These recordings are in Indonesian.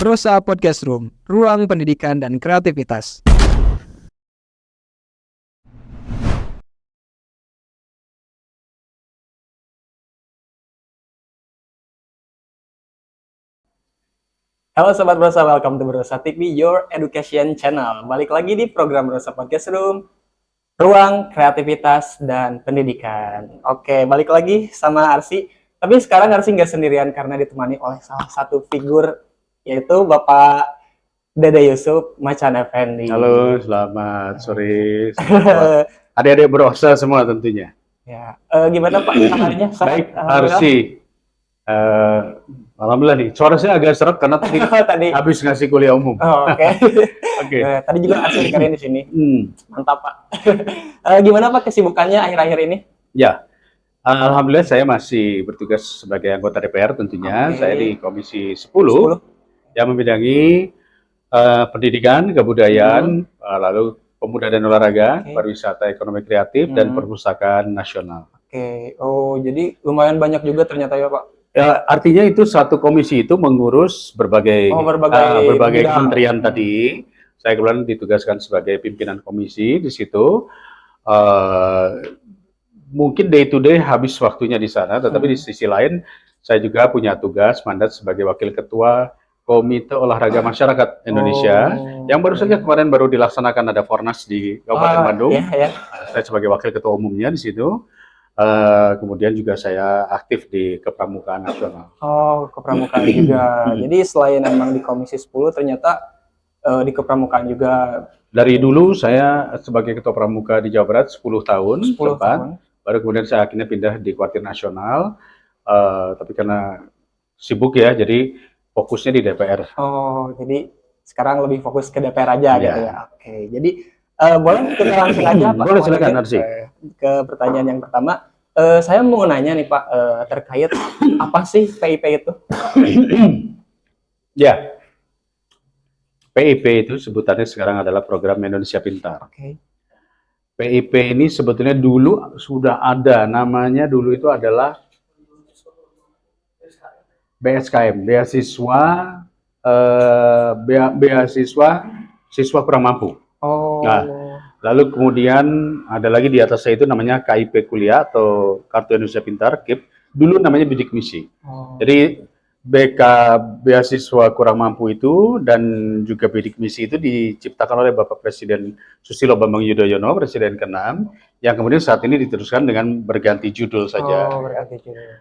Rosa Podcast Room, ruang pendidikan dan kreativitas. Halo Sobat Brosa, welcome to Brosa TV, your education channel. Balik lagi di program Brosa Podcast Room, ruang kreativitas dan pendidikan. Oke, balik lagi sama Arsi. Tapi sekarang Arsi nggak sendirian karena ditemani oleh salah satu figur, yaitu Bapak Dede Yusuf Macan Effendi. Halo, selamat sore. Selamat adik-adik Brosa semua tentunya. Ya, gimana Pak kabarnya? Baik, Arsi. Alhamdulillah nih, suara saya agak seret karena tadi habis ngasih kuliah umum. Oke. Oke. Tadi juga Arsi dikarein di sini. Mantap Pak. Gimana Pak kesibukannya akhir-akhir ini? Ya, alhamdulillah saya masih bertugas sebagai anggota DPR tentunya. Saya di Komisi 10 yang membidangi pendidikan, kebudayaan, lalu pemuda dan olahraga, pariwisata, ekonomi kreatif, dan perpustakaan nasional. Oke, oh jadi lumayan banyak juga ternyata ya Pak. Ya, artinya itu satu komisi itu mengurus berbagai kementerian tadi. Saya kebetulan ditugaskan sebagai pimpinan komisi di situ. Mungkin day to day habis waktunya di sana, tetapi di sisi lain saya juga punya tugas mandat sebagai wakil ketua Komite Olahraga Masyarakat Indonesia yang baru saja kemarin baru dilaksanakan, ada Fornas di Kabupaten Bandung. Saya sebagai wakil ketua umumnya di situ. Kemudian juga saya aktif di Kepramukaan Nasional. Oh, Kepramukaan juga. Jadi selain memang di Komisi 10 ternyata di Kepramukaan juga. Dari dulu saya sebagai Ketua Pramuka di Jawa Barat 10 tahun. Baru kemudian saya akhirnya pindah di Kuartir Nasional. Tapi karena sibuk ya, jadi fokusnya di DPR. Oh, jadi sekarang lebih fokus ke DPR aja gitu ya. Oke, jadi boleh kita langsung aja Pak. Boleh, silakan Arsi. Ke pertanyaan yang pertama. Saya mau nanya nih Pak, terkait apa sih PIP itu? Ya, PIP itu sebutannya sekarang adalah Program Indonesia Pintar. PIP ini sebetulnya dulu sudah ada, namanya dulu itu adalah BSKM, beasiswa siswa kurang mampu. Nah, lalu kemudian ada lagi di atasnya itu namanya KIP kuliah atau Kartu Indonesia Pintar, KIP. Dulu namanya bidik misi. Jadi BK beasiswa kurang mampu itu dan juga bidik misi itu diciptakan oleh Bapak Presiden Susilo Bambang Yudhoyono, Presiden ke-6, yang kemudian saat ini diteruskan dengan berganti judul saja.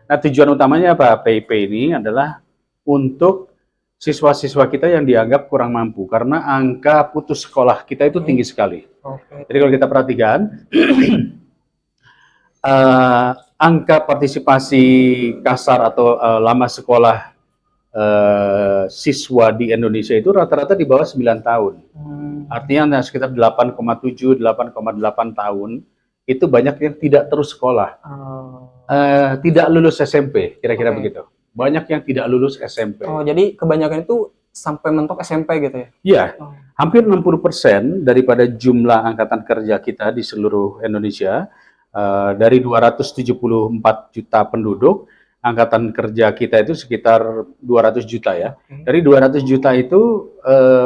Nah, tujuan utamanya apa? PIP ini adalah untuk siswa-siswa kita yang dianggap kurang mampu karena angka putus sekolah kita itu tinggi sekali. Jadi kalau kita perhatikan angka partisipasi kasar atau lama sekolah siswa di Indonesia itu rata-rata di bawah 9 tahun. Artinya sekitar 8,7, 8,8 tahun itu banyak yang tidak terus sekolah. Tidak lulus SMP, kira-kira begitu. Banyak yang tidak lulus SMP. Oh, jadi kebanyakan itu sampai mentok SMP gitu ya? Iya, hampir 60% daripada jumlah angkatan kerja kita di seluruh Indonesia, dari 274 juta penduduk, angkatan kerja kita itu sekitar 200 juta ya. Dari 200 juta itu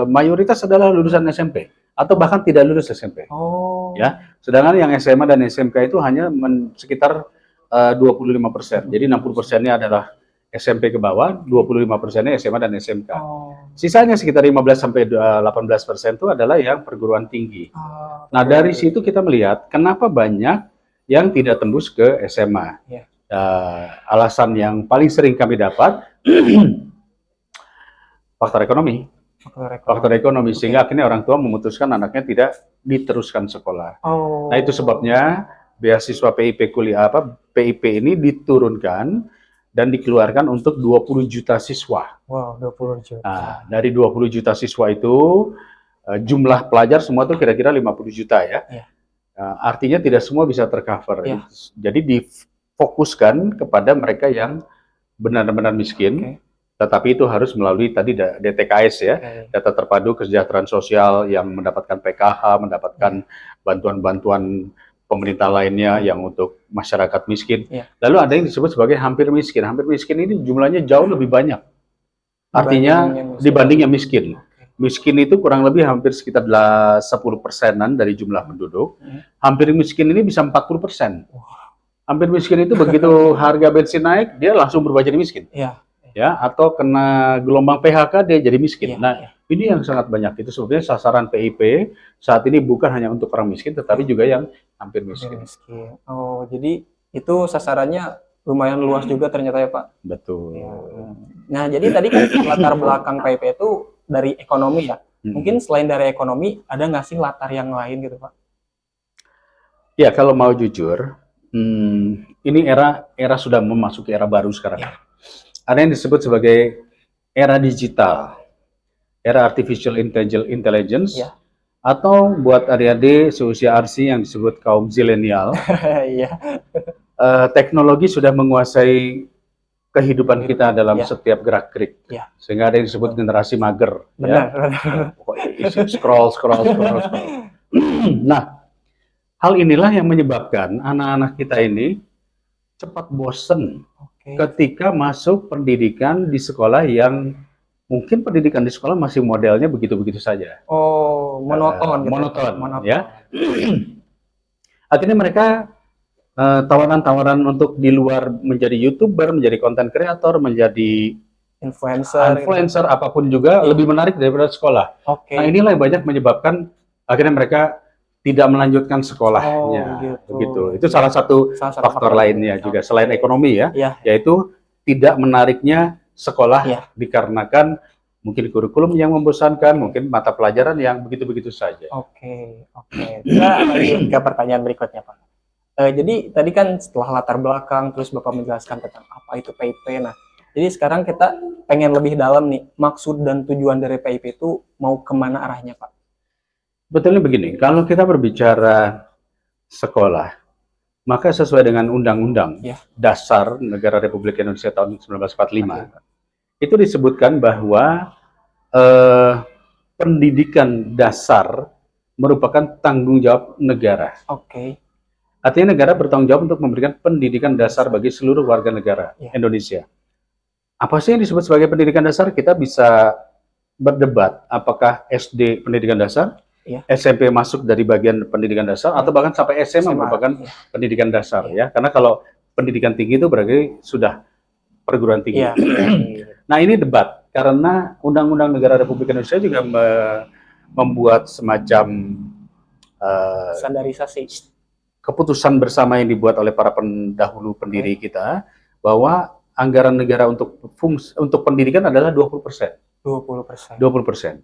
mayoritas adalah lulusan SMP atau bahkan tidak lulus SMP. Ya, sedangkan yang SMA dan SMK itu hanya sekitar 25%. Jadi 60%-nya adalah SMP ke bawah, 25%-nya SMA dan SMK. Sisanya sekitar 15-18% itu adalah yang perguruan tinggi. Nah, dari situ kita melihat kenapa banyak yang tidak tembus ke SMA. Alasan yang paling sering kami dapat faktor ekonomi. Faktor ekonomi, sehingga akhirnya orang tua memutuskan anaknya tidak diteruskan sekolah. Nah, itu sebabnya beasiswa PIP kuliah PIP ini diturunkan dan dikeluarkan untuk 20 juta siswa. Wow, 20 juta. Nah, dari 20 juta siswa itu jumlah pelajar semua itu kira-kira 50 juta ya. Artinya tidak semua bisa tercover. Jadi difokuskan kepada mereka yang benar-benar miskin, tetapi itu harus melalui tadi DTKS ya, data terpadu kesejahteraan sosial, yang mendapatkan PKH, mendapatkan bantuan-bantuan pemerintah lainnya yang untuk masyarakat miskin. Lalu ada yang disebut sebagai hampir miskin. Hampir miskin ini jumlahnya jauh lebih banyak. Artinya Dibanding dibanding yang miskin. Oke. Miskin itu kurang lebih hampir sekitar 10%-an dari jumlah penduduk. Hampir miskin ini bisa 40%. Wah. Hampir miskin itu begitu harga bensin naik, dia langsung berubah jadi miskin. Iya. Ya, atau kena gelombang PHK dia jadi miskin. Iya, Nah, iya. ini yang sangat banyak. Itu sebenarnya sasaran PIP saat ini bukan hanya untuk orang miskin, tetapi juga yang hampir Hampir miskin. miskin. Oh, jadi itu sasarannya lumayan luas juga ternyata ya, Pak. Betul. Ya. Nah, jadi tadi kan latar belakang PIP itu dari ekonomi ya. Mungkin selain dari ekonomi, ada nggak sih latar yang lain gitu, Pak? Ya, kalau mau jujur, ini era sudah memasuki era baru sekarang. Ya. Ada yang disebut sebagai era digital, era artificial intelligence, Ya. atau buat adik-adik seusia Arsi yang disebut kaum zilenial, Iya. teknologi sudah menguasai kehidupan kita dalam Ya. setiap gerak-gerik, Ya. sehingga ada yang disebut generasi mager. Benar, Ya. benar. Pokoknya scroll. Nah, hal inilah yang menyebabkan anak-anak kita ini cepat bosen Oke. ketika masuk pendidikan di sekolah yang mungkin pendidikan di sekolah masih modelnya begitu-begitu saja. Oh, monoton gitu. Monoton, Monoton. ya. Akhirnya mereka tawaran-tawaran untuk di luar menjadi YouTuber, menjadi content creator, menjadi influencer, apapun juga lebih menarik daripada sekolah. Oke. Nah, inilah yang banyak menyebabkan akhirnya mereka tidak melanjutkan sekolahnya. Oh, gitu. Begitu. Itu salah satu faktor lainnya juga selain ekonomi ya, Ya. yaitu tidak menariknya sekolah Ya. dikarenakan mungkin kurikulum yang membosankan, mungkin mata pelajaran yang begitu-begitu saja. Oke. Kita lanjut ke pertanyaan berikutnya, Pak. Jadi tadi kan setelah latar belakang, terus Bapak menjelaskan tentang apa itu PIP. Nah, jadi sekarang kita pengen lebih dalam nih, maksud dan tujuan dari PIP itu mau kemana arahnya, Pak? Betulnya begini, kalau kita berbicara sekolah, maka sesuai dengan Undang-Undang Ya. Dasar Negara Republik Indonesia tahun 1945, itu disebutkan bahwa pendidikan dasar merupakan tanggung jawab negara. Oke. Artinya negara bertanggung jawab untuk memberikan pendidikan dasar bagi seluruh warga negara Ya. Indonesia. Apa sih yang disebut sebagai pendidikan dasar? Kita bisa berdebat apakah SD pendidikan dasar, Ya. SMP masuk dari bagian pendidikan dasar, atau bahkan sampai SMA merupakan pendidikan dasar, ya. Karena kalau pendidikan tinggi itu berarti sudah perguruan tinggi. Ya. Nah, ini debat karena Undang-Undang Negara Republik Indonesia juga membuat semacam Standarisasi. keputusan bersama yang dibuat oleh para pendahulu pendiri kita bahwa anggaran negara untuk pendidikan adalah 20%. 20%. 20%.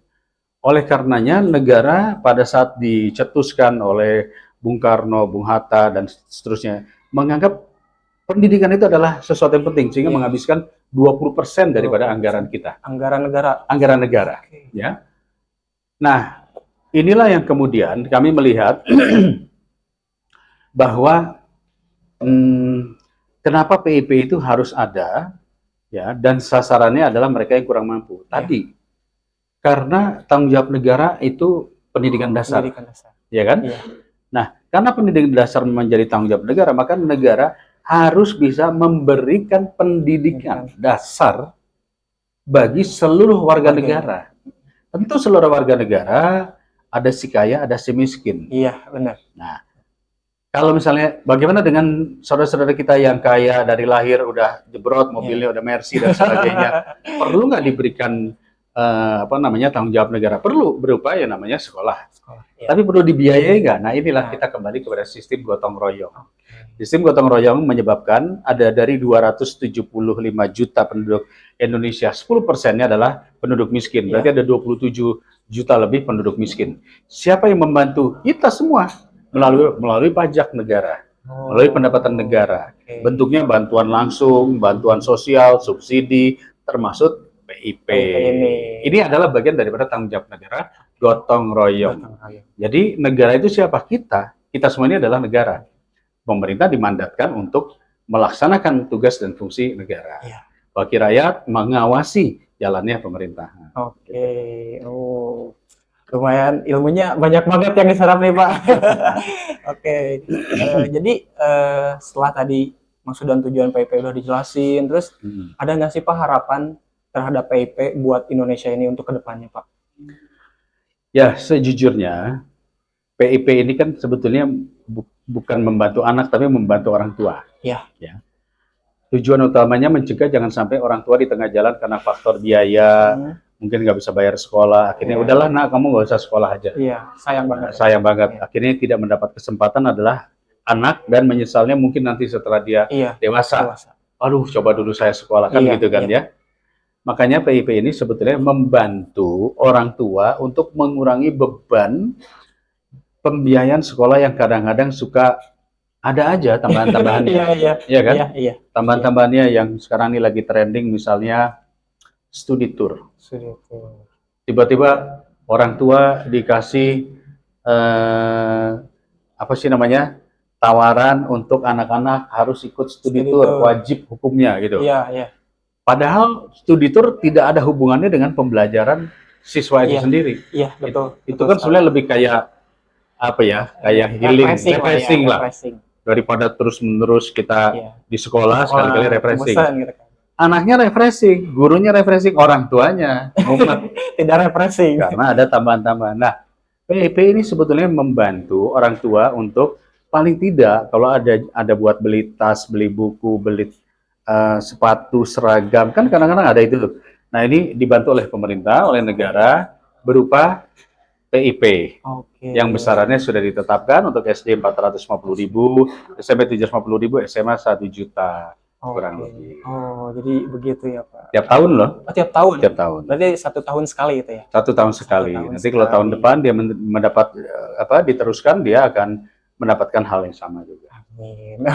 Oleh karenanya negara pada saat dicetuskan oleh Bung Karno, Bung Hatta dan seterusnya menganggap pendidikan itu adalah sesuatu yang penting sehingga menghabiskan 20% daripada anggaran kita. Anggaran negara. Anggaran negara, Oke. ya. Nah, inilah yang kemudian kami melihat bahwa kenapa PIP itu harus ada, ya, dan sasarannya adalah mereka yang kurang mampu. Tadi, karena tanggung jawab negara itu pendidikan dasar, Pendidikan dasar. ya kan? Iya. Nah, karena pendidikan dasar menjadi tanggung jawab negara, maka negara harus bisa memberikan pendidikan dasar bagi seluruh warga negara. Tentu seluruh warga negara, ada si kaya, ada si miskin. Iya, benar. Nah, kalau misalnya bagaimana dengan saudara-saudara kita yang kaya dari lahir udah jebrot, mobilnya udah Mercy dan sebagainya, perlu nggak diberikan tanggung jawab negara? Perlu, berupa yang namanya sekolah. Ya. Tapi perlu dibiayai nggak? Nah, inilah kita kembali kepada sistem gotong royong. Sistem gotong royong menyebabkan ada dari 275 juta penduduk Indonesia, 10%-nya adalah penduduk miskin. Berarti ada 27 juta lebih penduduk miskin. Siapa yang membantu? Kita semua. Melalui pajak negara, melalui pendapatan negara. Bentuknya bantuan langsung, bantuan sosial, subsidi, termasuk PIP. Ini adalah bagian daripada tanggung jawab negara, gotong royong. Jadi negara itu siapa? Kita. Kita semua ini adalah negara. Pemerintah dimandatkan untuk melaksanakan tugas dan fungsi negara. Wakil rakyat mengawasi jalannya pemerintahan. Oke. Oh. Lumayan ilmunya banyak banget yang diserap nih, Pak. Oke. Jadi setelah tadi maksud dan tujuan PIP udah dijelasin, terus ada nggak sih Pak harapan terhadap PIP buat Indonesia ini untuk kedepannya, Pak? Ya, sejujurnya PIP ini kan sebetulnya bukan membantu anak, tapi membantu orang tua. Ya. Ya. Tujuan utamanya mencegah jangan sampai orang tua di tengah jalan karena faktor biaya, mungkin nggak bisa bayar sekolah, akhirnya udahlah nak, kamu nggak usah sekolah aja. Iya, sayang banget. Sayang banget. Akhirnya tidak mendapat kesempatan adalah anak, dan menyesalnya mungkin nanti setelah dia dewasa. Aduh, coba dulu saya sekolah, kan gitu kan ya. Makanya PIP ini sebetulnya membantu orang tua untuk mengurangi beban pembiayaan sekolah yang kadang-kadang suka ada aja tambahan-tambahannya. Iya kan? Iya. Tambahan-tambahannya yang sekarang ini lagi trending, misalnya studi tour. Tiba-tiba orang tua dikasih apa sih namanya, tawaran untuk anak-anak harus ikut studi tour, wajib hukumnya gitu. Iya. Padahal studi tour tidak ada hubungannya dengan pembelajaran siswa itu sendiri. Iya, betul. Itu kan sebenarnya lebih kayak apa ya, kayak healing, refreshing lah. Daripada terus-menerus kita di sekolah sekali-kali refreshing. Gitu kan. Anaknya refreshing, gurunya refreshing, orang tuanya tidak refreshing karena ada tambahan-tambahan. Nah, PIP ini sebetulnya membantu orang tua untuk paling tidak kalau ada buat beli tas, beli buku, beli sepatu, seragam, kan kadang-kadang ada itu tuh. Nah, ini dibantu oleh pemerintah, oleh negara berupa PIP yang besarannya sudah ditetapkan untuk SD 450.000, SMP 750.000, SMA 1 juta kurang lebih. Oh, jadi begitu ya Pak? Tiap tahun loh. Oh, tiap tahun? Tiap tahun. Berarti 1 tahun sekali itu ya? 1 tahun sekali. Nanti kalau tahun depan dia mendapat diteruskan, dia akan mendapatkan hal yang sama juga. Amin.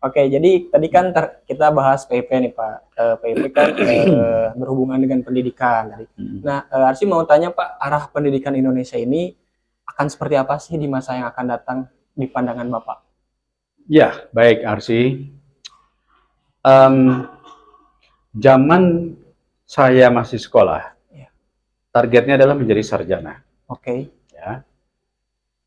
Oke, jadi tadi kan kita bahas PIP nih Pak. PIP kan berhubungan dengan pendidikan tadi. Nah, Arsy mau tanya Pak, arah pendidikan Indonesia ini akan seperti apa sih di masa yang akan datang di pandangan Bapak? Ya, baik Arsy. Zaman saya masih sekolah, targetnya adalah menjadi sarjana. Ya.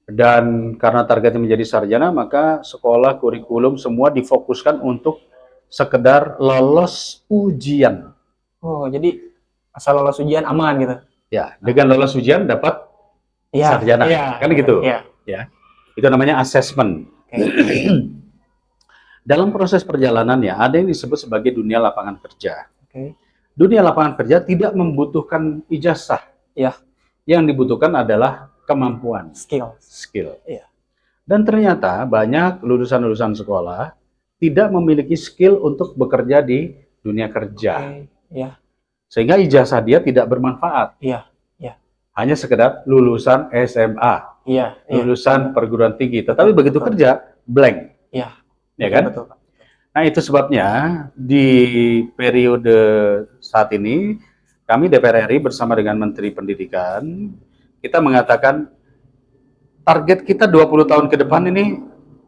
Dan karena targetnya menjadi sarjana, maka sekolah, kurikulum semua difokuskan untuk sekedar lolos ujian. Oh, jadi asal lolos ujian aman gitu? Ya, dengan lolos ujian dapat sarjana, kan gitu. Ya, itu namanya assessment. Dalam proses perjalanannya ada yang disebut sebagai dunia lapangan kerja. Dunia lapangan kerja tidak membutuhkan ijazah. Yang dibutuhkan adalah kemampuan, skill. Dan ternyata banyak lulusan-lulusan sekolah tidak memiliki skill untuk bekerja di dunia kerja. Sehingga ijazah dia tidak bermanfaat. Hanya sekedar lulusan SMA, lulusan perguruan tinggi, tetapi begitu kerja blank. Ya kan? Betul. Nah, itu sebabnya di periode saat ini kami DPR RI bersama dengan Menteri Pendidikan kita mengatakan target kita 20 tahun ke depan ini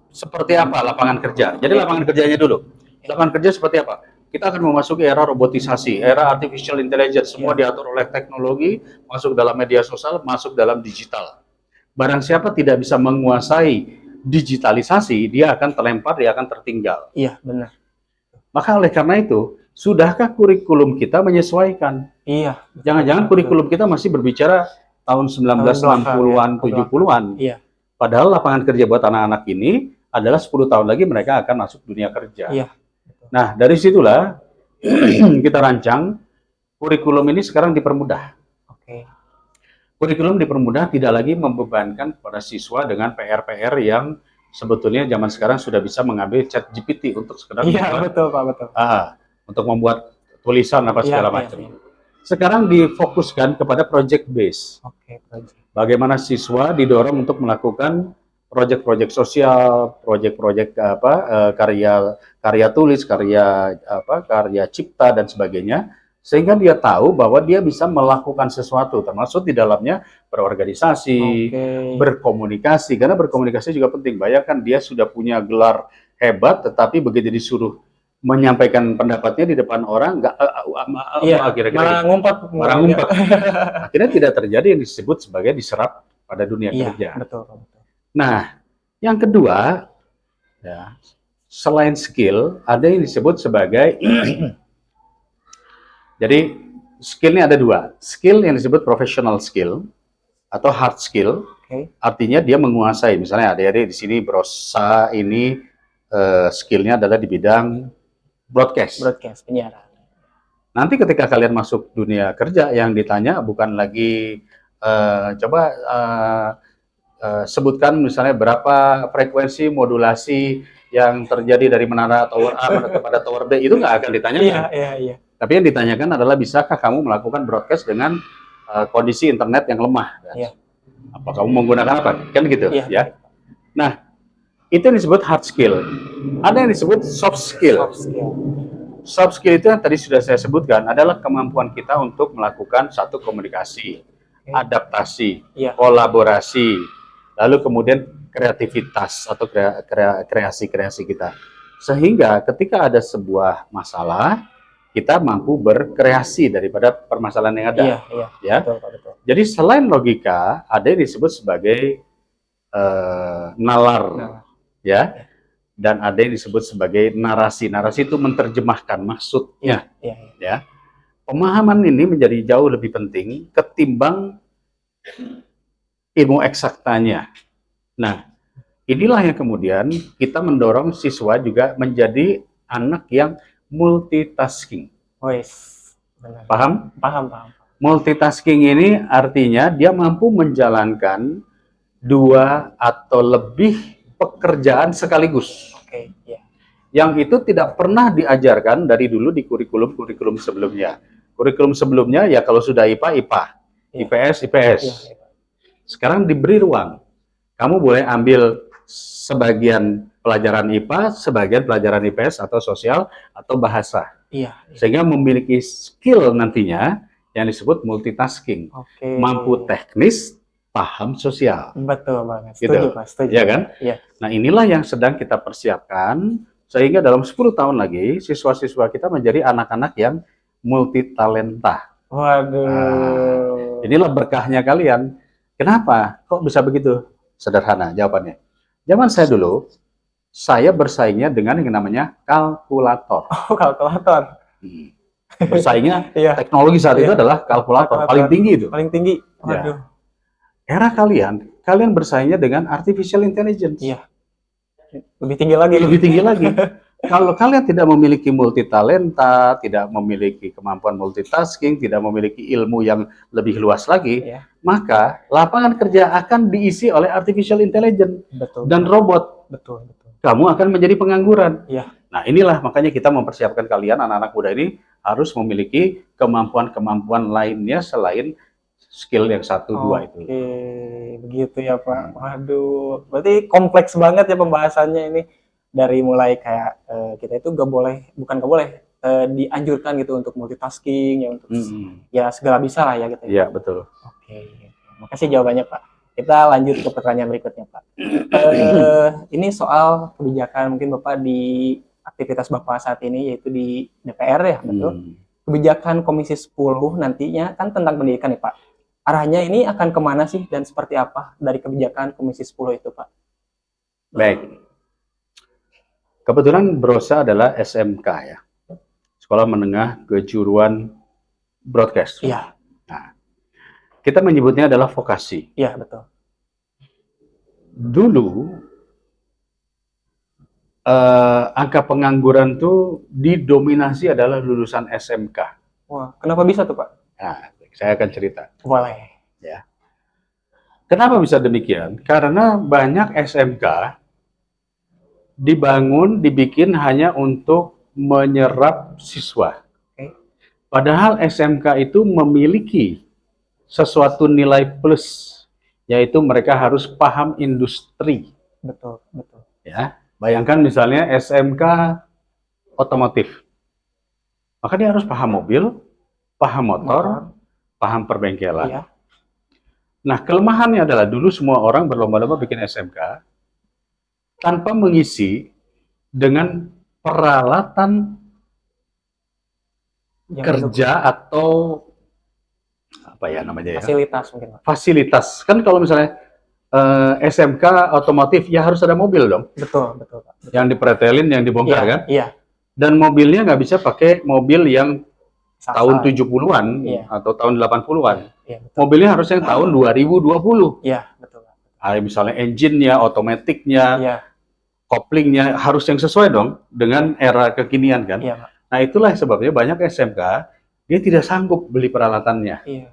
seperti apa lapangan kerja. Jadi lapangan kerjanya dulu. Lapangan kerja seperti apa? Kita akan memasuki era robotisasi, era artificial intelligence, semua diatur oleh teknologi, masuk dalam media sosial, masuk dalam digital. Barang siapa tidak bisa menguasai digitalisasi, dia akan terlempar, dia akan tertinggal. Iya, benar. Maka oleh karena itu, sudahkah kurikulum kita menyesuaikan? Jangan-jangan kurikulum kita masih berbicara tahun 1960-an, 70-an. Padahal lapangan kerja buat anak-anak ini adalah 10 tahun lagi mereka akan masuk dunia kerja. Nah, dari situlah kita rancang kurikulum ini sekarang dipermudah. Kurikulum dipermudah, tidak lagi membebankan pada siswa dengan PR-PR yang sebetulnya zaman sekarang sudah bisa mengambil chat GPT untuk sekedar untuk membuat tulisan apa segala macam. Sekarang difokuskan kepada project base. Bagaimana siswa didorong untuk melakukan proyek-proyek sosial, proyek-proyek karya tulis, karya cipta dan sebagainya, sehingga dia tahu bahwa dia bisa melakukan sesuatu, termasuk di dalamnya berorganisasi, berkomunikasi, karena berkomunikasi juga penting. Bayangkan dia sudah punya gelar hebat, tetapi begitu disuruh menyampaikan pendapatnya di depan orang, malah ngumpet. Akhirnya tidak terjadi yang disebut sebagai diserap pada dunia kerja. Nah, yang kedua, selain skill, ada yang disebut sebagai Jadi skillnya ada dua. Skill yang disebut professional skill atau hard skill. Oke. Artinya dia menguasai. Misalnya adik-adik di sini Brosa ini skillnya adalah di bidang broadcast. Broadcast, penyiaran. Nanti ketika kalian masuk dunia kerja yang ditanya bukan lagi coba sebutkan misalnya berapa frekuensi modulasi yang terjadi dari menara tower A kepada tower B, itu nggak akan ditanyakan. Iya. Tapi yang ditanyakan adalah bisakah kamu melakukan broadcast dengan kondisi internet yang lemah? Iya. Apa kamu menggunakan apa? Kan gitu, Iya. ya. Nah, itu yang disebut hard skill. Ada yang disebut soft skill. Soft skill. Soft skill itu yang tadi sudah saya sebutkan adalah kemampuan kita untuk melakukan satu komunikasi, adaptasi, Iya. kolaborasi, lalu kemudian kreativitas atau kreasi-kreasi kita. Sehingga ketika ada sebuah masalah, kita mampu berkreasi daripada permasalahan yang ada. Iya. Ya. Betul, Pak, betul. Jadi selain logika, ada yang disebut sebagai nalar, Nah, ya, dan ada yang disebut sebagai narasi. Narasi itu menerjemahkan maksudnya. iya. Ya, pemahaman ini menjadi jauh lebih penting ketimbang ilmu eksaktanya. Nah, inilah yang kemudian kita mendorong siswa juga menjadi anak yang multitasking. Wes. Benar. Paham? Paham. Multitasking ini artinya dia mampu menjalankan dua atau lebih pekerjaan sekaligus. Oke, iya. Yang itu tidak pernah diajarkan dari dulu di kurikulum sebelumnya. Kurikulum sebelumnya ya kalau sudah IPA, IPA, Iya. IPS, IPS. Iya. Sekarang diberi ruang. Kamu boleh ambil sebagian pelajaran IPA, sebagian pelajaran IPS atau sosial atau bahasa. Iya. Sehingga memiliki skill nantinya yang disebut multitasking. Oke. Mampu teknis, paham sosial. Betul banget. Gitu. Setuju, Pak. Setuju. Iya kan? Iya. Nah, inilah yang sedang kita persiapkan sehingga dalam 10 tahun lagi siswa-siswa kita menjadi anak-anak yang multitalenta. Waduh. Inilah berkahnya kalian. Kenapa? Kok bisa begitu? Sederhana jawabannya. Zaman saya dulu, saya bersaingnya dengan yang namanya kalkulator. Oh, kalkulator. Bersaingnya Iya. teknologi saat itu adalah kalkulator, paling tinggi itu. Paling tinggi. Waduh. Era kalian bersaingnya dengan artificial intelligence. Iya. Lebih tinggi lagi. Lebih tinggi lagi. Kalau kalian tidak memiliki multitalenta, tidak memiliki kemampuan multitasking, tidak memiliki ilmu yang lebih luas lagi, Iya. maka lapangan kerja akan diisi oleh artificial intelligence Betul. dan robot. Betul. Kamu akan menjadi pengangguran. Iya. Nah, inilah makanya kita mempersiapkan kalian, anak-anak muda ini, harus memiliki kemampuan-kemampuan lainnya selain skill yang satu dua itu. Oke, begitu ya Pak. Waduh, berarti kompleks banget ya pembahasannya ini. Dari mulai kayak kita itu bukan gak boleh, dianjurkan gitu untuk multitasking, ya untuk ya segala bisa lah ya gitu. Iya, betul. Oke, makasih jawabannya Pak. Kita lanjut ke pertanyaan berikutnya Pak. Ini soal kebijakan mungkin Bapak di aktivitas Bapak saat ini yaitu di DPR ya, betul? Kebijakan Komisi 10 nantinya kan tentang pendidikan nih Pak. Arahnya ini akan kemana sih dan seperti apa dari kebijakan Komisi 10 itu Pak? Baik. Kebetulan Brosa adalah SMK ya, Sekolah Menengah Kejuruan Broadcast. Iya. Nah, kita menyebutnya adalah vokasi. Iya, betul. Dulu angka pengangguran tuh didominasi adalah lulusan SMK. Wah, kenapa bisa tuh Pak? Nah, saya akan cerita. Boleh. Ya. Kenapa bisa demikian? Karena banyak SMK dibikin hanya untuk menyerap siswa. Oke. Padahal SMK itu memiliki sesuatu nilai plus, yaitu mereka harus paham industri. Betul. Ya, bayangkan misalnya SMK otomotif, maka dia harus paham mobil, paham motor, paham perbengkelan. Iya. Nah, kelemahannya adalah dulu semua orang berlomba-lomba bikin SMK tanpa mengisi dengan peralatan kerja atau apa ya namanya ya? Fasilitas mungkin Pak. Fasilitas. Kan kalau misalnya SMK otomotif ya harus ada mobil dong. Betul Pak. Yang dipretelin, yang dibongkar Iya, kan? Iya. Dan mobilnya nggak bisa pakai mobil yang tahun 70-an Iya. atau tahun 80-an. Iya, betul. Mobilnya harusnya tahun 2020. Iya, betul. Misalnya engine-nya, otomatiknya, Iya, koplingnya harus yang sesuai dong dengan era kekinian kan. iya, Pak. Nah itulah sebabnya banyak SMK dia tidak sanggup beli peralatannya, Iya.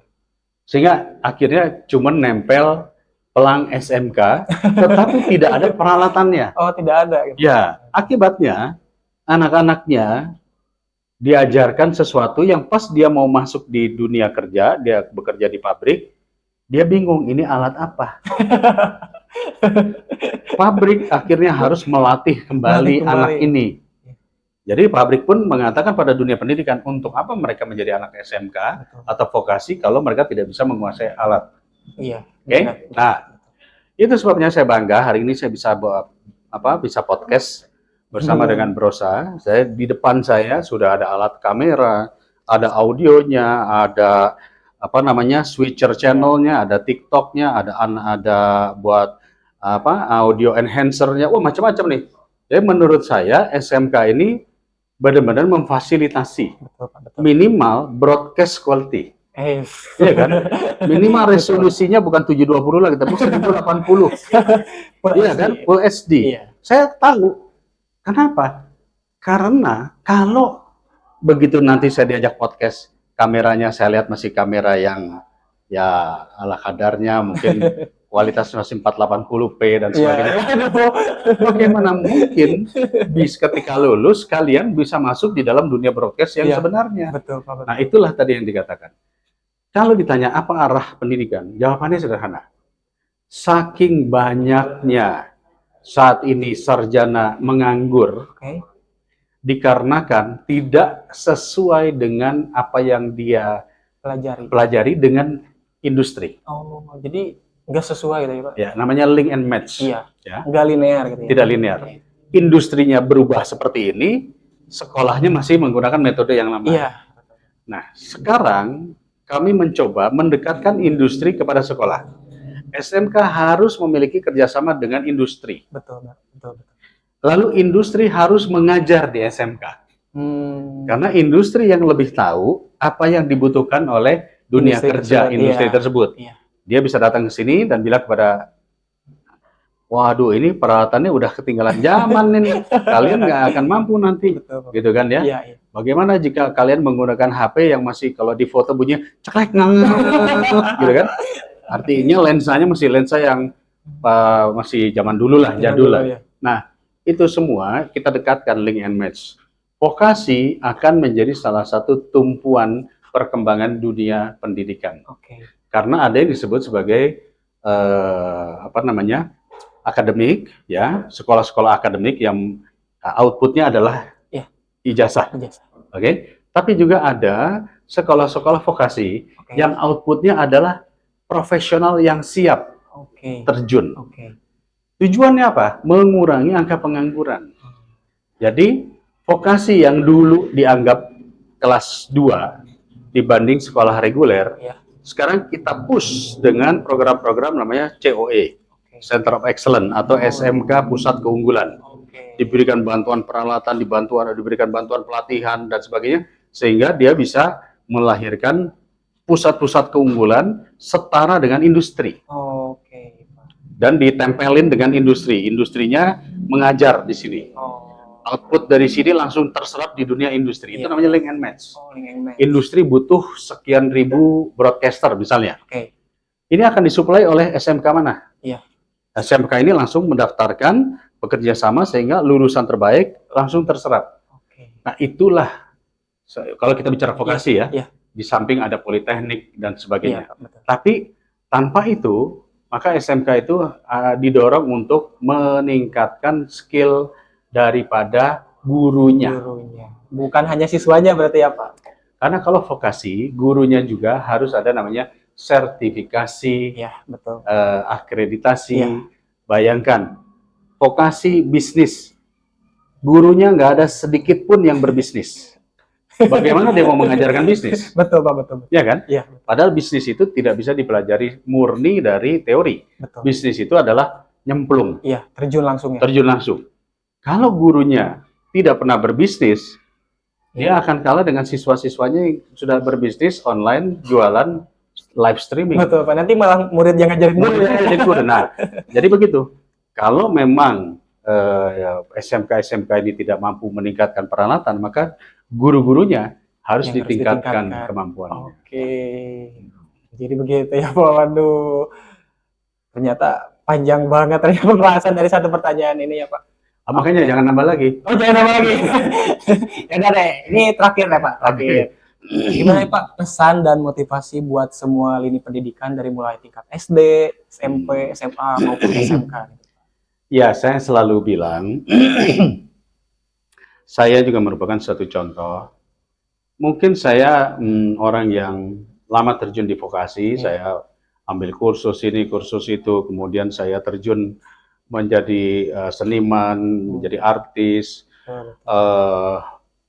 sehingga akhirnya cuma nempel pelang SMK, tetapi tidak ada peralatannya. Oh, tidak ada gitu. Ya, akibatnya anak-anaknya diajarkan sesuatu yang pas dia mau masuk di dunia kerja, dia bekerja di pabrik, dia bingung ini alat apa. Pabrik akhirnya harus melatih kembali anak ini. Jadi pabrik pun mengatakan pada dunia pendidikan, untuk apa mereka menjadi anak SMK Betul. atau vokasi kalau mereka tidak bisa menguasai alat. Iya. Oke? benar. Nah, itu sebabnya saya bangga hari ini saya bisa bisa podcast bersama dengan Brosa. Di depan saya sudah ada alat kamera, ada audionya, ada switcher channelnya, ada TikToknya, ada buat audio enhancernya, macam-macam nih. Jadi menurut saya SMK ini benar-benar memfasilitasi Betul, Pak, betul. minimal broadcast quality. Iya kan? Minimal resolusinya bukan 720 lagi, tapi 1080. Iya kan? Full HD. Iya. Saya tahu. Kenapa? Karena kalau begitu nanti saya diajak podcast, kameranya saya lihat masih kamera yang ya ala kadarnya, mungkin kualitas masih 480p dan sebagainya. Bagaimana mungkin ketika lulus kalian bisa masuk di dalam dunia broadcast yang sebenarnya? Betul, Pak, betul. Nah, itulah tadi yang dikatakan. Kalau ditanya apa arah pendidikan, jawabannya sederhana. Saking banyaknya saat ini sarjana menganggur, dikarenakan tidak sesuai dengan apa yang dia pelajari dengan industri. Oh, jadi nggak sesuai gitu ya, Pak? Ya, namanya link and match. Iya. Ya. Nggak linear gitu ya? Tidak linear. Industrinya berubah seperti ini, sekolahnya masih menggunakan metode yang lama. Iya. Nah, sekarang kami mencoba mendekatkan industri kepada sekolah. SMK harus memiliki kerjasama dengan industri. Betul, betul. Lalu industri harus mengajar di SMK. Karena industri yang lebih tahu apa yang dibutuhkan oleh dunia kerja industri tersebut. Iya. Dia bisa datang ke sini dan bilang kepada, waduh ini peralatannya udah ketinggalan zaman ini, kalian nggak akan mampu nanti. Betul, gitu kan ya. Iya. Bagaimana jika kalian menggunakan HP yang masih kalau di foto bunyinya ceklek gitu kan? Artinya lensanya masih lensa yang masih zaman dulu lah, jadul lah. Ya. Nah, itu semua kita dekatkan link and match. Vokasi akan menjadi salah satu tumpuan perkembangan dunia pendidikan. Karena ada yang disebut sebagai akademik, ya, sekolah-sekolah akademik yang outputnya adalah ijazah. Oke. Tapi juga ada sekolah-sekolah vokasi yang outputnya adalah profesional yang siap terjun. Tujuannya apa? Mengurangi angka pengangguran. Jadi vokasi yang dulu dianggap kelas 2 dibanding sekolah reguler, sekarang kita push dengan program-program namanya COE, Center of Excellence atau SMK Pusat Keunggulan. Diberikan bantuan peralatan, diberikan bantuan pelatihan dan sebagainya, sehingga dia bisa melahirkan pusat-pusat keunggulan setara dengan industri. Dan ditempelin dengan industri. Industrinya mengajar di sini. Output dari sini langsung terserap di dunia industri. Itu namanya link and match. Industri butuh sekian ribu broadcaster misalnya. Ini akan disuplai oleh SMK mana? SMK ini langsung mendaftarkan bekerja sama sehingga lulusan terbaik langsung terserap. Nah, itulah kalau kita bicara vokasi di samping ada politeknik dan sebagainya. Tapi tanpa itu, maka SMK itu didorong untuk meningkatkan skill daripada gurunya. Bukan hanya siswanya berarti ya, Pak? Karena kalau vokasi, gurunya juga harus ada namanya sertifikasi, akreditasi. Bayangkan, vokasi bisnis, gurunya nggak ada sedikit pun yang berbisnis. Bagaimana dia mau mengajarkan bisnis? Betul, Pak, betul. Ya kan? Iya. Padahal bisnis itu tidak bisa dipelajari murni dari teori. Betul. Bisnis itu adalah nyemplung. Iya, terjun langsung ya. Terjun langsung. Kalau gurunya tidak pernah berbisnis, Dia akan kalah dengan siswa-siswanya yang sudah berbisnis online, jualan, live streaming. Betul Pak, nanti malah murid yang ngajarin guru ya. Jadi guru. Nah, jadi begitu. Kalau memang SMK-SMK ini tidak mampu meningkatkan peralatan, maka guru-gurunya harus Yang harus ditingkatkan ditingkatkan. kemampuannya. Oke, jadi begitu ya Pak. Waduh, ternyata panjang banget ternyata pembahasan dari satu pertanyaan ini ya Pak. Makanya jangan nambah lagi. Oh jangan nambah lagi. Ya udah deh, ini terakhir deh Pak. Terakhir. Gimana ya Pak pesan dan motivasi buat semua lini pendidikan dari mulai tingkat SD, SMP, SMA maupun SMK? Ya, saya selalu bilang, saya juga merupakan suatu contoh. Mungkin saya orang yang lama terjun di vokasi, saya ambil kursus ini, kursus itu, kemudian saya terjun menjadi seniman, menjadi artis,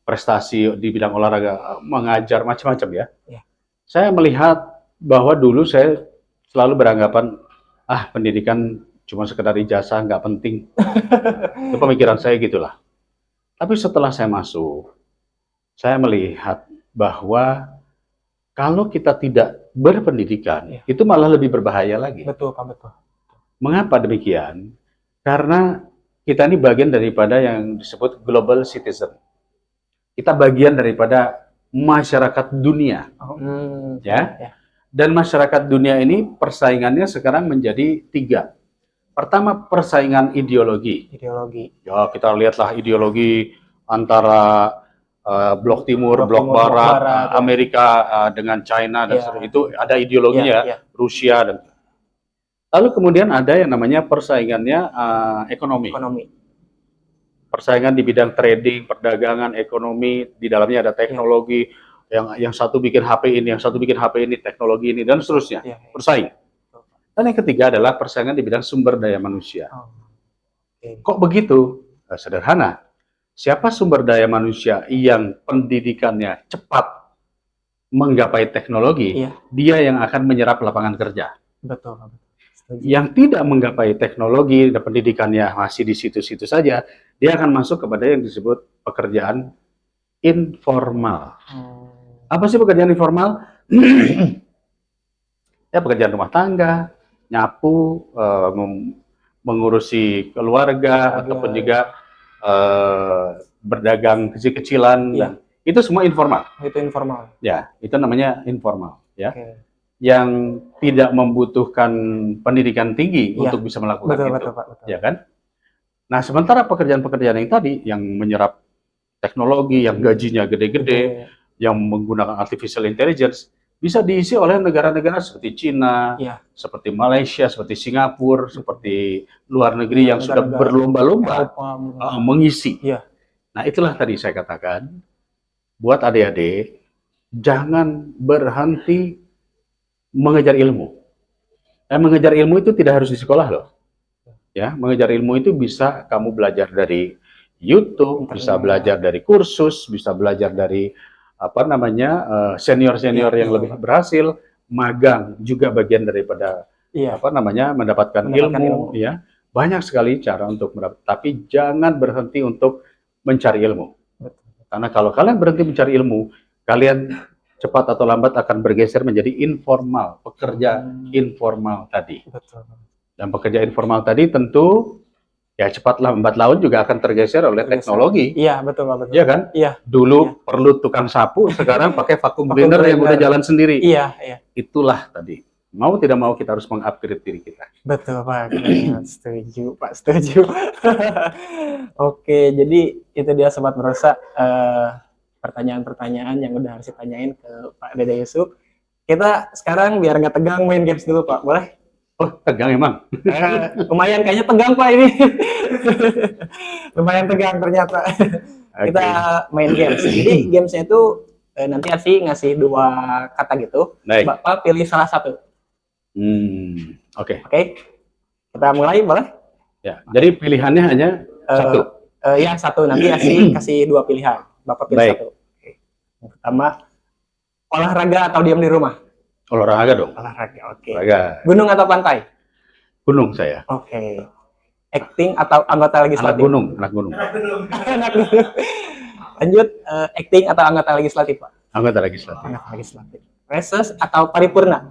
prestasi di bidang olahraga, mengajar macam-macam ya. Saya melihat bahwa dulu saya selalu beranggapan, pendidikan cuma sekedar ijazah, nggak penting. Itu pemikiran saya gitulah. Tapi setelah saya masuk, saya melihat bahwa kalau kita tidak berpendidikan, itu malah lebih berbahaya lagi. Betul Pak, betul. Mengapa demikian? Karena kita ini bagian daripada yang disebut global citizen. Kita bagian daripada masyarakat dunia, ya. Dan masyarakat dunia ini persaingannya sekarang menjadi 3. Pertama, persaingan ideologi. Ya, kita lihatlah ideologi antara blok timur, blok barat, Amerika dengan China dan itu ada ideologinya, Rusia dan. Lalu kemudian ada yang namanya persaingannya ekonomi. Persaingan di bidang trading, perdagangan, ekonomi, di dalamnya ada teknologi, yang satu bikin HP ini, yang satu bikin HP ini, teknologi ini, dan seterusnya, bersaing. Dan yang ketiga adalah persaingan di bidang sumber daya manusia. Kok begitu? Sederhana. Siapa sumber daya manusia yang pendidikannya cepat menggapai teknologi, dia yang akan menyerap lapangan kerja. Betul. Yang tidak menggapai teknologi dan pendidikannya masih di situ-situ saja, dia akan masuk kepada yang disebut pekerjaan informal. Apa sih pekerjaan informal? Ya, pekerjaan rumah tangga, nyapu, mengurusi keluarga, ataupun juga berdagang kecil-kecilan, dan itu semua informal. Itu informal. Ya, itu namanya informal. Ya. Yang tidak membutuhkan pendidikan tinggi untuk bisa melakukan itu, betul. Ya kan? Nah, sementara pekerjaan-pekerjaan yang tadi, yang menyerap teknologi, yang gajinya gede-gede, yang menggunakan artificial intelligence, bisa diisi oleh negara-negara seperti Cina, seperti Malaysia, seperti Singapura, seperti luar negeri yang sudah berlomba-lomba mengisi. Nah, itulah tadi saya katakan, buat adik-adik, jangan berhenti mengejar ilmu. Mengejar ilmu itu tidak harus di sekolah loh. Ya, mengejar ilmu itu bisa kamu belajar dari YouTube, bisa belajar dari kursus, bisa belajar dari senior-senior yang lebih berhasil, magang juga bagian daripada mendapatkan ilmu. Ya, banyak sekali cara untuk mendapat. Tapi jangan berhenti untuk mencari ilmu. Karena kalau kalian berhenti mencari ilmu, kalian cepat atau lambat akan bergeser menjadi informal, pekerja informal tadi. Dan pekerja informal tadi tentu ya cepat lambat laun juga akan tergeser oleh teknologi. Iya, betul. Iya kan? Iya. Dulu perlu tukang sapu, sekarang pakai vacuum cleaner yang udah jalan sendiri. Iya. Itulah tadi. Mau tidak mau kita harus mengupgrade diri kita. Betul Pak, setuju Pak, setuju. Oke, jadi itu dia Sobat Berosa, pertanyaan-pertanyaan yang udah harus ditanyain ke Pak Dede Yusuf. Kita sekarang biar nggak tegang main games dulu Pak, boleh? Oh, tegang emang? Lumayan kayaknya tegang Pak ini. Lumayan tegang ternyata. Kita main games. Jadi gamesnya itu nanti Arsi ngasih 2 kata gitu. Bapak pilih salah satu. Oke. Kita mulai boleh? Ya. Jadi pilihannya hanya satu. Ya satu. Nanti Arsi kasih 2 pilihan. Bapak pilih satu. Yang pertama, olahraga atau diam di rumah? Olahraga dong. Olahraga, oke. Olahraga. Gunung atau pantai? Gunung saya. Oke. Acting atau anggota legislatif? Anak gunung. Anak gunung. Lanjut, acting atau anggota legislatif, Pak? Anggota legislatif. Anggota legislatif. Reses atau paripurna?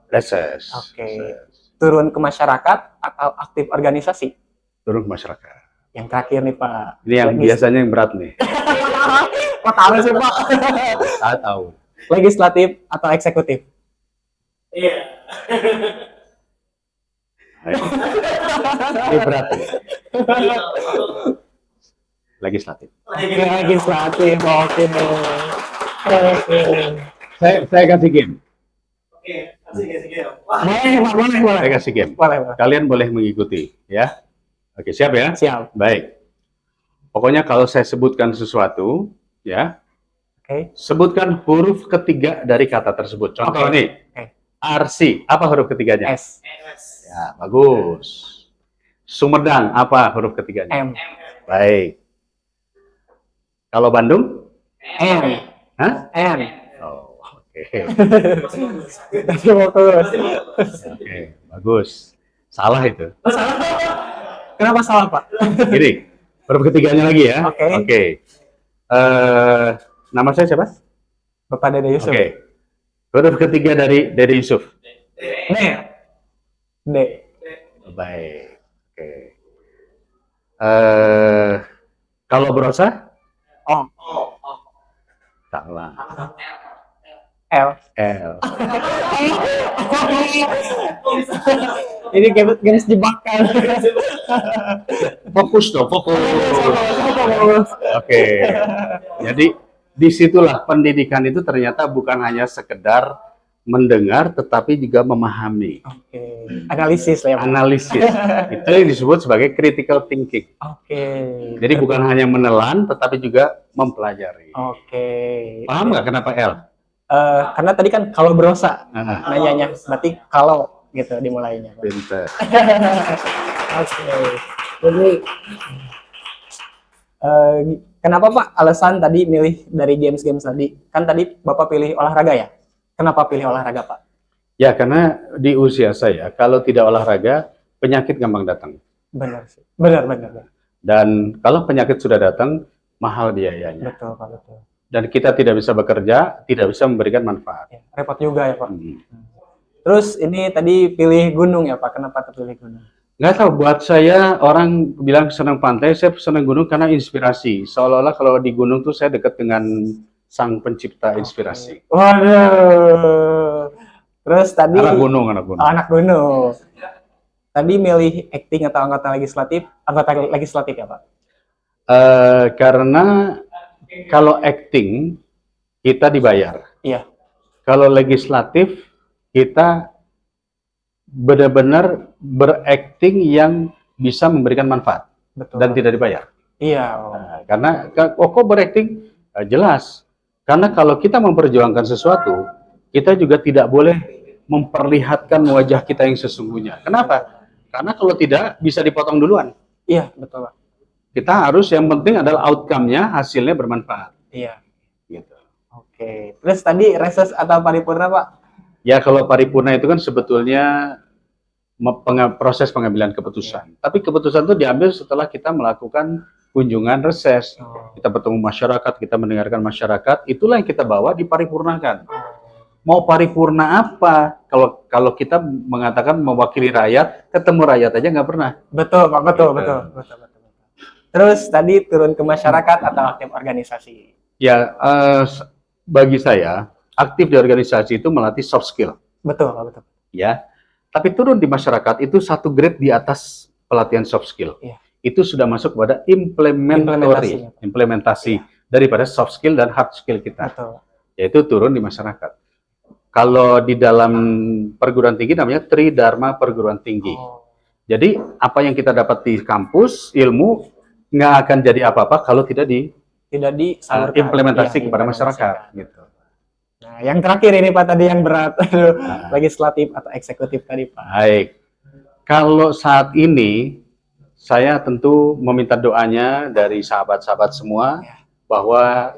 Reses. Oke. Reses. Turun ke masyarakat atau aktif organisasi? Turun ke masyarakat. Yang terakhir nih, Pak. Ini yang biasanya yang berat nih. Kok tahu sih, Pak? Saya tahu. Legislatif atau eksekutif? Ini berat nih. Legislatif. Legislatif, oke. Saya kasih game. Boleh. Saya kasih game. Boleh. Kalian boleh mengikuti, ya. Oke, siap ya? Siap. Baik. Pokoknya kalau saya sebutkan sesuatu, ya, Oke. sebutkan huruf ketiga dari kata tersebut. Contoh Oke. nih, Oke. Arsi, apa huruf ketiganya? S. Ya, bagus. Sumedang, apa huruf ketiganya? M. Baik. Kalau Bandung? N. Hah? N. Oh, oke. Fokus. Oke, bagus. Salah itu. Kenapa salah, Pak? Gini, huruf ketiganya lagi ya. Oke. Oke. Nama saya siapa? Bapak Dede Yusuf. Oke. Huruf ketiga dari Dede Yusuf. D. D. Baik. Oke. Kalau berosa? O. Salah. L. L. Ini games jebakan. Fokus dong, fokus. Oke. Jadi disitulah pendidikan itu ternyata bukan hanya sekedar mendengar, tetapi juga memahami. Oke. Analisis lah ya, Pak. Analisis. Itu yang disebut sebagai critical thinking. Oke. Jadi bukan hanya menelan, tetapi juga mempelajari. Oke. Paham nggak kenapa L? Karena tadi kan kalau berosa Ah, nanyanya, berarti kalau gitu dimulainya, Pak. pinter. Oke. Jadi kenapa, Pak, alasan tadi milih dari games-games tadi? Kan tadi Bapak pilih olahraga ya? Kenapa pilih olahraga, Pak? Ya, karena di usia saya, kalau tidak olahraga, penyakit gampang datang. Benar sih. Benar. Dan kalau penyakit sudah datang, mahal biayanya. Betul, Pak, betul. Dan kita tidak bisa bekerja, tidak bisa memberikan manfaat. Ya, repot juga ya, Pak. Hmm. Terus ini tadi pilih gunung ya, Pak? Kenapa terpilih gunung? Nggak tahu, buat saya orang bilang senang pantai, saya senang gunung karena inspirasi. Seolah-olah kalau di gunung tuh saya dekat dengan sang pencipta inspirasi. Waduh. Terus tadi Anak gunung, anak gunung. anak gunung. Tadi milih acting atau anggota legislatif ya, Pak? Karena kalau acting kita dibayar. Iya. Kalau legislatif kita benar-benar berakting yang bisa memberikan manfaat Betul. dan tidak dibayar. Iya. Nah, karena kok berakting jelas. Karena kalau kita memperjuangkan sesuatu, kita juga tidak boleh memperlihatkan wajah kita yang sesungguhnya. Kenapa? Karena kalau tidak bisa dipotong duluan. Iya, betul, Pak. Kita harus yang penting adalah outcome-nya, hasilnya bermanfaat. Iya. Gitu. Oke. Terus tadi reses atau paripurna, Pak? Ya kalau paripurna itu kan sebetulnya proses pengambilan keputusan. Tapi keputusan itu diambil setelah kita melakukan kunjungan reses. Kita bertemu masyarakat, kita mendengarkan masyarakat, itulah yang kita bawa diparipurnakan. Mau paripurna apa? Kalau kita mengatakan mewakili rakyat, ketemu rakyat aja nggak pernah. Betul, Pak. Betul. Gitu. Terus tadi turun ke masyarakat atau aktif organisasi? Ya, bagi saya aktif di organisasi itu melatih soft skill. Betul, Pak. Betul. Ya, tapi turun di masyarakat itu satu grade di atas pelatihan soft skill. Iya. Itu sudah masuk kepada implementasi daripada soft skill dan hard skill kita, Betul. yaitu turun di masyarakat. Kalau di dalam perguruan tinggi namanya Tridharma Perguruan Tinggi. Jadi apa yang kita dapat di kampus, ilmu nggak akan jadi apa-apa kalau tidak disalurkan, implementasi kepada masyarakat. Gitu. Nah, yang terakhir ini, Pak, tadi yang berat. Legislatif atau eksekutif tadi, Pak? Baik. Kalau saat ini saya tentu meminta doanya dari sahabat-sahabat semua bahwa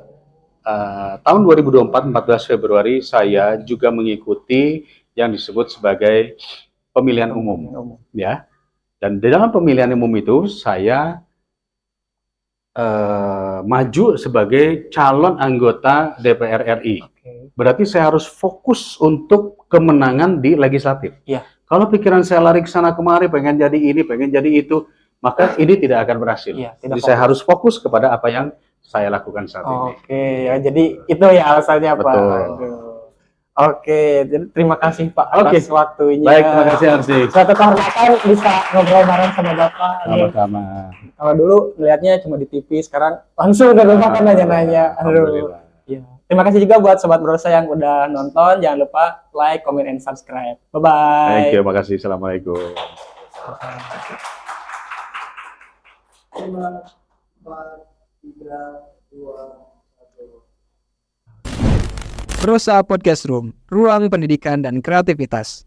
tahun 2024, 14 Februari, saya juga mengikuti yang disebut sebagai pemilihan umum. Ya. Dan di dalam pemilihan umum itu saya maju sebagai calon anggota DPR RI. Oke. Berarti saya harus fokus untuk kemenangan di legislatif. Iya. Kalau pikiran saya lari ke sana kemari, pengen jadi ini, pengen jadi itu, maka ini tidak akan berhasil. Iya, Jadi tidak saya fokus. harus fokus kepada apa yang saya lakukan saat ini. Oke, ya jadi itu ya alasannya Pak. Betul. Aduh. Oke, jadi terima kasih Pak Oke. atas waktunya. Baik, terima kasih Arsi. Suatu kehormatan bisa ngobrol bareng sama Bapak. Sama-sama. Kalau dulu melihatnya cuma di TV, sekarang langsung ke rumah kan nanya-nanya. Aduh. Alhamdulillah. Iya. Terima kasih juga buat sobat Brosa yang udah nonton. Jangan lupa like, comment, and subscribe. Bye-bye. Thank you, makasih. Assalamualaikum. 5, 4, 3, 2, 1. Brosa Podcast Room, ruang pendidikan dan kreativitas.